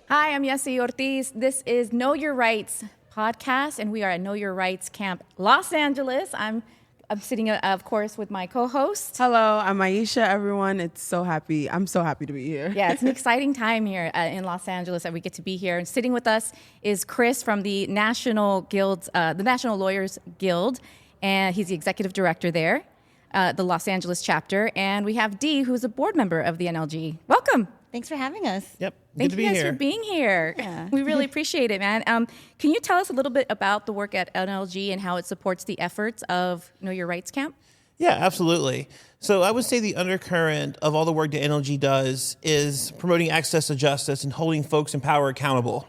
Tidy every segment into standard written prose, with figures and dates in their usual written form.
Hi, I'm Yesi Ortiz. This is Know Your Rights podcast, and we are at Know Your Rights Camp Los Angeles. I'm sitting, of course, with my co-host. Hello, I'm Aicha, everyone. I'm so happy to be here. Yeah, it's an exciting time here in Los Angeles that we get to be here. And sitting with us is Chris from the National Lawyers Guild, and he's the executive director there, the Los Angeles chapter. And we have Dee, who's a board member of the NLG. Welcome. Thanks for having us. Yep. Thank you guys for being here. Yeah. We really appreciate it, man. Can you tell us a little bit about the work at NLG and how it supports the efforts of Know Your Rights Camp? Yeah, absolutely. So I would say the undercurrent of all the work that NLG does is promoting access to justice and holding folks in power accountable.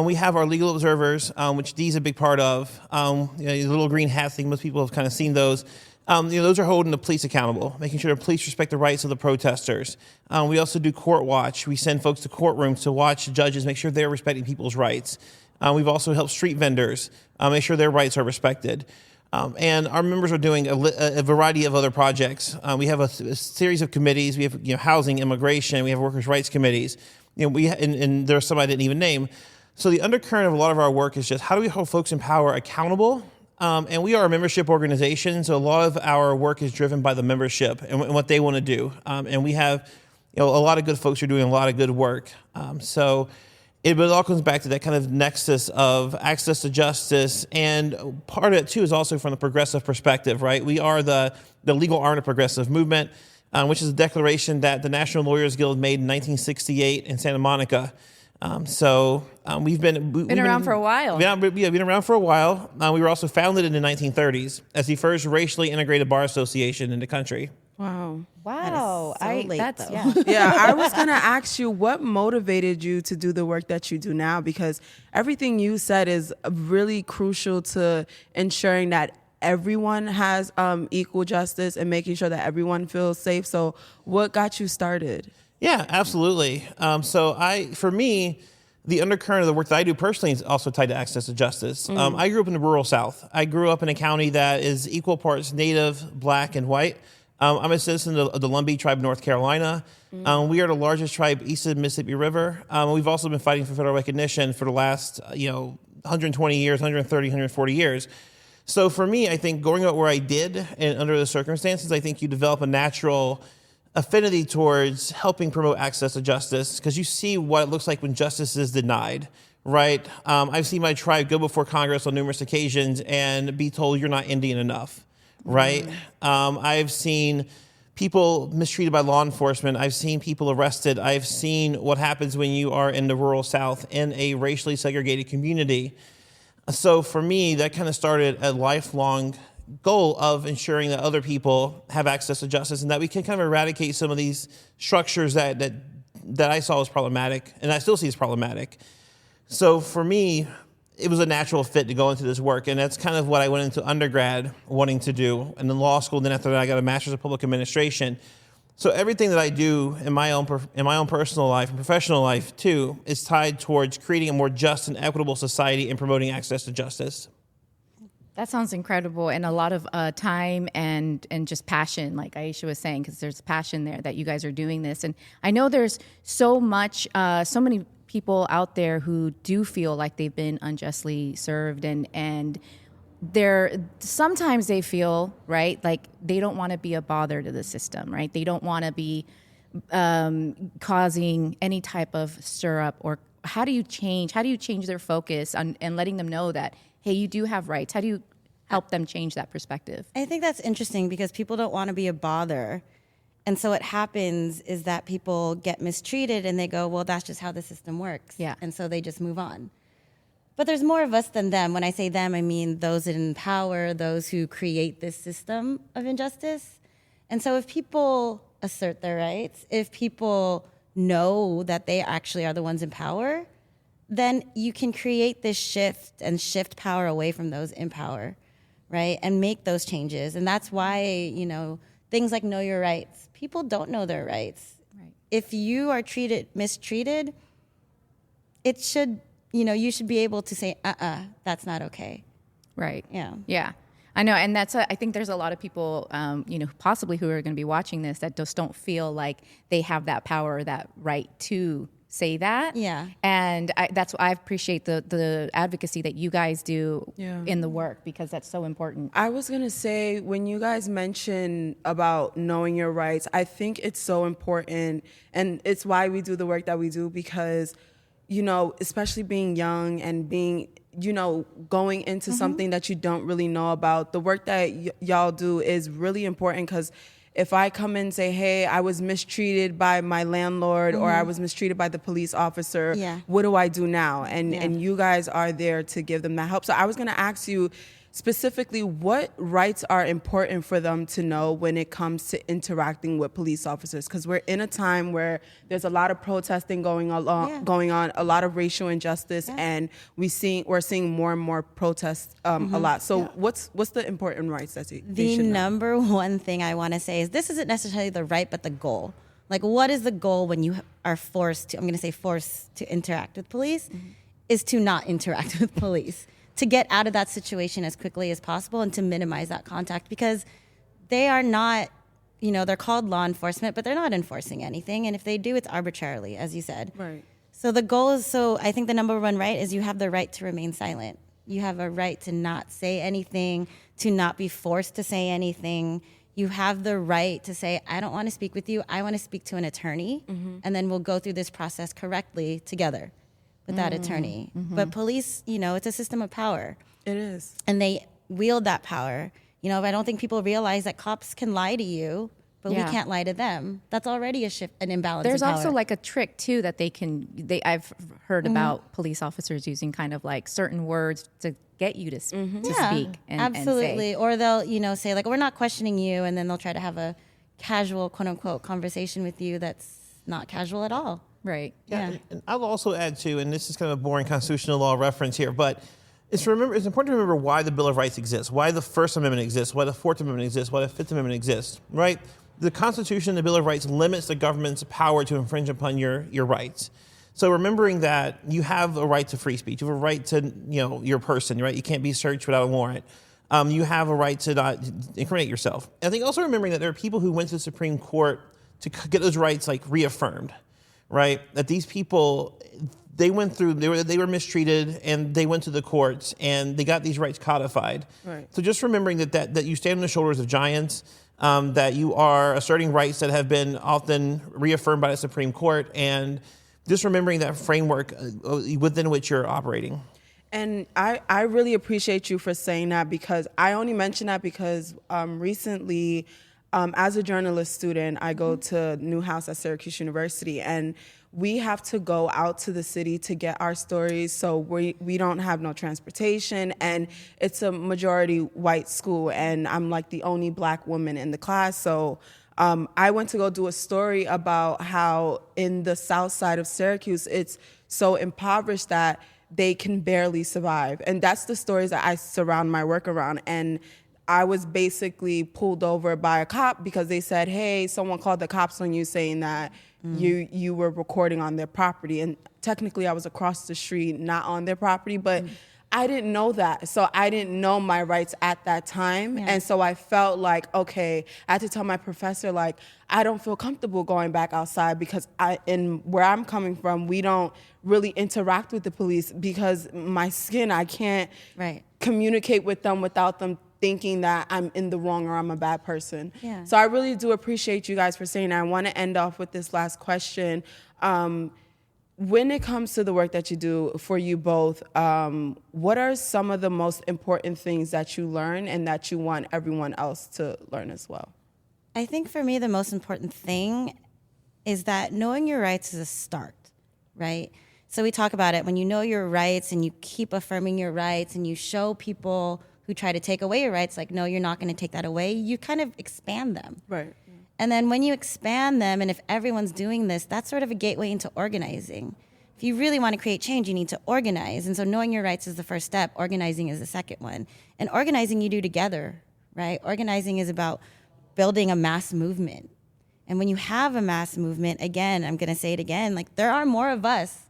We have our legal observers, which Dee's a big part of. The little green hat thing, most people have kind of seen those. Those are holding the police accountable, making sure the police respect the rights of the protesters. We also do court watch. We send folks to courtrooms to watch judges, make sure they're respecting people's rights. We've also helped street vendors make sure their rights are respected. And our members are doing a variety of other projects. We have a series of committees. We have housing, immigration. We have workers' rights committees. And there are some I didn't even name. So the undercurrent of a lot of our work is just how do we hold folks in power accountable? And we are a membership organization, so a lot of our work is driven by the membership and what they want to do. And we have a lot of good folks who are doing a lot of good work. So it all comes back to that kind of nexus of access to justice. And part of it, too, is also from the progressive perspective, right? We are the legal arm of progressive movement, which is a declaration that the National Lawyers Guild made in 1968 in Santa Monica. We've been around for a while. Yeah, been around for a while. We were also founded in the 1930s as the first racially integrated bar association in the country. Wow. Wow. That is so late, though. Yeah. Yeah, I was going to ask you what motivated you to do the work that you do now, because everything you said is really crucial to ensuring that everyone has equal justice and making sure that everyone feels safe. So what got you started? Yeah, absolutely. For me, the undercurrent of the work that I do personally is also tied to access to justice. I grew up in the rural South. I grew up in a county that is equal parts Native, Black, and white. I'm a citizen of the Lumbee tribe of North Carolina. We are the largest tribe east of the Mississippi River. We've also been fighting for federal recognition for the last 120 years, 130, 140 years. So for me, I think growing up where I did and under the circumstances, I think you develop a natural affinity towards helping promote access to justice because you see what it looks like when justice is denied, right? I've seen my tribe go before Congress on numerous occasions and be told you're not Indian enough, right? I've seen people mistreated by law enforcement. I've seen people arrested. I've seen what happens when you are in the rural South in a racially segregated community. So for me, that kind of started a lifelong goal of ensuring that other people have access to justice and that we can kind of eradicate some of these structures that I saw as problematic and I still see as problematic. So for me, it was a natural fit to go into this work, and that's kind of what I went into undergrad wanting to do, and then law school. Then after that, I got a master's of public administration. So everything that I do in my own personal life and professional life too is tied towards creating a more just and equitable society and promoting access to justice. That sounds incredible, and a lot of time and just passion, like Aicha was saying, because there's passion there that you guys are doing this. And I know there's so many people out there who do feel like they've been unjustly served, and sometimes they feel, right, like they don't want to be a bother to the system, right? They don't want to be causing any type of stir up. Or how do you change their focus and letting them know that, hey, you do have rights? How do you help them change that perspective? I think that's interesting because people don't want to be a bother. And so what happens is that people get mistreated and they go, well, that's just how the system works. Yeah. And so they just move on. But there's more of us than them. When I say them, I mean those in power, those who create this system of injustice. And so if people assert their rights, if people know that they actually are the ones in power, then you can create this shift and shift power away from those in power, right? And make those changes. And that's why, things like Know Your Rights. People don't know their rights. Right. If you are mistreated, it should, you should be able to say, that's not okay. Right. Yeah. Yeah. I know, and I think there's a lot of people, possibly who are going to be watching this that just don't feel like they have that power or that right to say that. Yeah. And that's why I appreciate the advocacy that you guys do Yeah. in the work, because that's so important. I was going to say, when you guys mention about knowing your rights, I think it's so important. And it's why we do the work that we do, because, you know, especially being young and being, you know, going into something that you don't really know about, the work that y'all do is really important. Because if I come in and say, hey, I was mistreated by my landlord or I was mistreated by the police officer, what do I do now? And you guys are there to give them that help. So I was going to ask you specifically, what rights are important for them to know when it comes to interacting with police officers? Because we're in a time where there's a lot of protesting going on, a lot of racial injustice, and we're seeing more and more protests a lot. So what's the important rights that they should know? Number one thing I want to say is this isn't necessarily the right, but the goal. Like, what is the goal when you are forced to interact with police? Is to not interact with police, to get out of that situation as quickly as possible and to minimize that contact, because they are not, you know, they're called law enforcement, but they're not enforcing anything. And if they do, it's arbitrarily, as you said. Right. So the goal is, I think the number one right is you have the right to remain silent. You have a right to not say anything, to not be forced to say anything. You have the right to say, I don't want to speak with you. I want to speak to an attorney, and then we'll go through this process correctly together with that attorney. But police, you know, it's a system of power. It is. And they wield that power. You know, I don't think people realize that cops can lie to you, but we can't lie to them. That's already an imbalance. There's in power. also like a trick too that I've heard about police officers using kind of like certain words to get you to speak and absolutely. say. Or they'll, you know, say like, we're not questioning you, and then they'll try to have a casual, quote unquote, conversation with you that's not casual at all. Right. Yeah. And I'll also add too, and this is kind of a boring constitutional law reference here, but it's important to remember why the Bill of Rights exists, why the First Amendment exists, why the Fourth Amendment exists, why the Fifth Amendment exists, right? The Constitution, the Bill of Rights, limits the government's power to infringe upon your rights. So remembering that you have a right to free speech, you have a right to, you know, your person, right? You can't be searched without a warrant. You have a right to not incriminate yourself. And I think also remembering that there are people who went to the Supreme Court to get those rights like reaffirmed, right? That these people, they went through, they were mistreated, and they went to the courts and they got these rights codified. Right. So just remembering that you stand on the shoulders of giants, that you are asserting rights that have been often reaffirmed by the Supreme Court, and just remembering that framework within which you're operating. And I really appreciate you for saying that, because I only mention that because recently, as a journalist student, I go to Newhouse at Syracuse University, and we have to go out to the city to get our stories. So we don't have no transportation, and it's a majority white school, and I'm like the only black woman in the class. So I went to go do a story about how in the south side of Syracuse, it's so impoverished that they can barely survive. And that's the stories that I surround my work around. And I was basically pulled over by a cop because they said, hey, someone called the cops on you saying that you were recording on their property. And technically I was across the street, not on their property, but I didn't know that. So I didn't know my rights at that time. And so I felt like, okay, I had to tell my professor, like, I don't feel comfortable going back outside because in where I'm coming from, we don't really interact with the police because my skin, I can't communicate with them without them thinking that I'm in the wrong or I'm a bad person. Yeah. So I really do appreciate you guys for saying that. I want to end off with this last question. When it comes to the work that you do for you both, what are some of the most important things that you learn and that you want everyone else to learn as well? I think for me, the most important thing is that knowing your rights is a start, right? So we talk about it. When you know your rights and you keep affirming your rights and you show people who try to take away your rights, like, no, you're not going to take that away, you kind of expand them. Right. And then when you expand them, and if everyone's doing this, that's sort of a gateway into organizing. If you really want to create change, you need to organize. And so knowing your rights is the first step. Organizing is the second one. And organizing you do together, right? Organizing is about building a mass movement. And when you have a mass movement, again, I'm going to say it again, like, there are more of us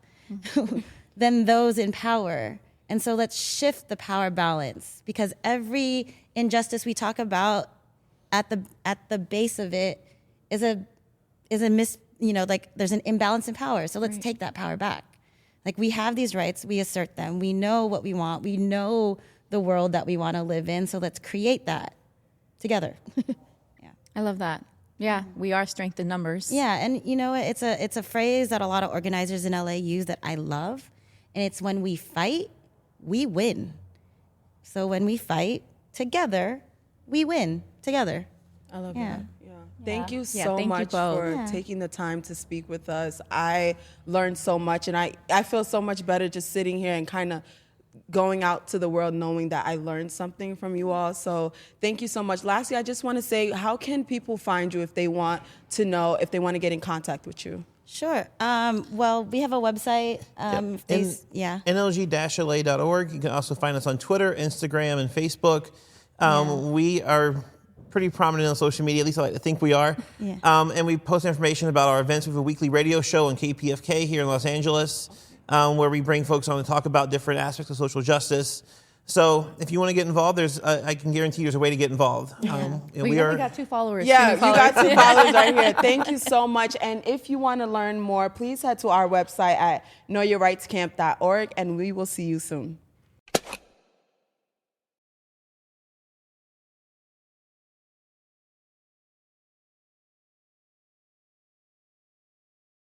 than those in power. And so let's shift the power balance, because every injustice we talk about, at the base of it is a like there's an imbalance in power. So let's take that power back. Like we have these rights, we assert them. We know what we want. We know the world that we want to live in. So let's create that together. I love that. Yeah, we are strength in numbers. Yeah, and it's a phrase that a lot of organizers in LA use that I love, and it's when we fight, we win. So when we fight together, we win together. I love Yeah. that. Thank you Yeah, so thank you much both. for taking the time to speak with us. I learned so much, and I feel so much better just sitting here and kind of going out to the world knowing that I learned something from you all. So thank you so much. Lastly, I just want to say, how can people find you if they want to know, if they want to get in contact with you? Sure. Well, we have a website. NLG-LA.org. You can also find us on Twitter, Instagram, and Facebook. We are pretty prominent on social media, at least I like to think we are. Yeah. And we post information about our events. We have a weekly radio show on KPFK here in Los Angeles, where we bring folks on to talk about different aspects of social justice. So if you want to get involved, I can guarantee there's a way to get involved. We only got 2 followers. Yeah, two new you got 2 followers. followers right here. Thank you so much. And if you want to learn more, please head to our website at knowyourrightscamp.org, and we will see you soon.